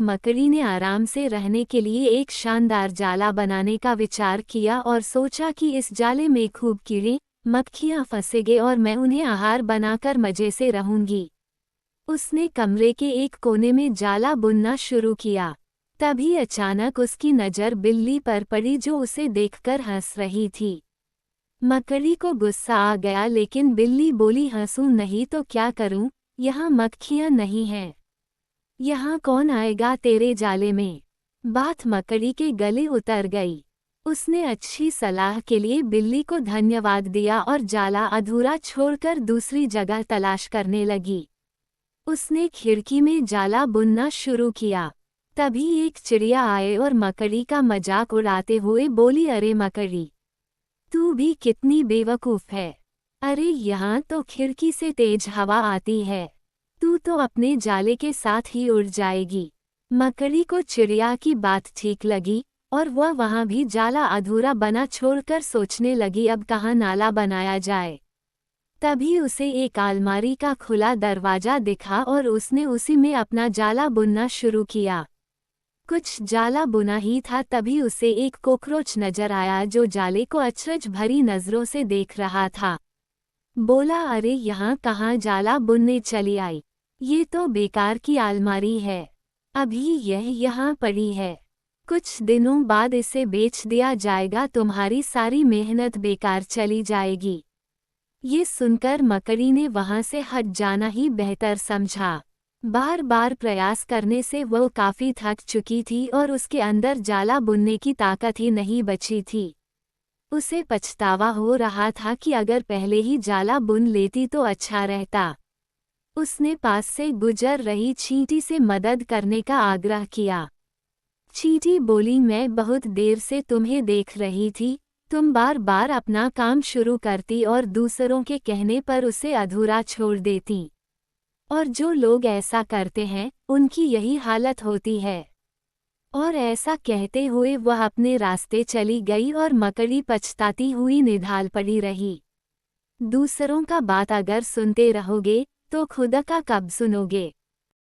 मकड़ी ने आराम से रहने के लिए एक शानदार जाला बनाने का विचार किया और सोचा कि इस जाले में खूब कीड़े मक्खियां फंसेंगे और मैं उन्हें आहार बनाकर मजे से रहूंगी। उसने कमरे के एक कोने में जाला बुनना शुरू किया। तभी अचानक उसकी नज़र बिल्ली पर पड़ी जो उसे देखकर हंस रही थी। मकड़ी को गुस्सा आ गया, लेकिन बिल्ली बोली, हंसूं नहीं तो क्या करूं, यहाँ मक्खियां नहीं हैं। यहाँ कौन आएगा तेरे जाले में। बात मकड़ी के गले उतर गई। उसने अच्छी सलाह के लिए बिल्ली को धन्यवाद दिया और जाला अधूरा छोड़कर दूसरी जगह तलाश करने लगी। उसने खिड़की में जाला बुनना शुरू किया। तभी एक चिड़िया आए और मकड़ी का मजाक उड़ाते हुए बोली, अरे मकड़ी, तू भी कितनी बेवकूफ़ है। अरे यहाँ तो खिड़की से तेज हवा आती है, तू तो अपने जाले के साथ ही उड़ जाएगी। मकड़ी को चिड़िया की बात ठीक लगी और वह वहाँ भी जाला अधूरा बना छोड़कर सोचने लगी, अब कहाँ नाला बनाया जाए। तभी उसे एक अलमारी का खुला दरवाज़ा दिखा और उसने उसी में अपना जाला बुनना शुरू किया। कुछ जाला बुना ही था, तभी उसे एक कॉकरोच नजर आया जो जाले को अचरज भरी नज़रों से देख रहा था। बोला, अरे यहाँ कहाँ जाला बुनने चली आई, ये तो बेकार की अलमारी है, अभी यह यहाँ पड़ी है, कुछ दिनों बाद इसे बेच दिया जाएगा, तुम्हारी सारी मेहनत बेकार चली जाएगी। ये सुनकर मकड़ी ने वहाँ से हट जाना ही बेहतर समझा। बार बार प्रयास करने से वह काफ़ी थक चुकी थी और उसके अंदर जाला बुनने की ताकत ही नहीं बची थी। उसे पछतावा हो रहा था कि अगर पहले ही जाला बुन लेती तो अच्छा रहता। उसने पास से गुजर रही चींटी से मदद करने का आग्रह किया। चींटी बोली, मैं बहुत देर से तुम्हें देख रही थी, तुम बार बार अपना काम शुरू करती और दूसरों के कहने पर उसे अधूरा छोड़ देती, और जो लोग ऐसा करते हैं उनकी यही हालत होती है। और ऐसा कहते हुए वह अपने रास्ते चली गई और मकड़ी पछताती हुई निढाल पड़ी रही। दूसरों का बात अगर सुनते रहोगे तो खुद का कब सुनोगे।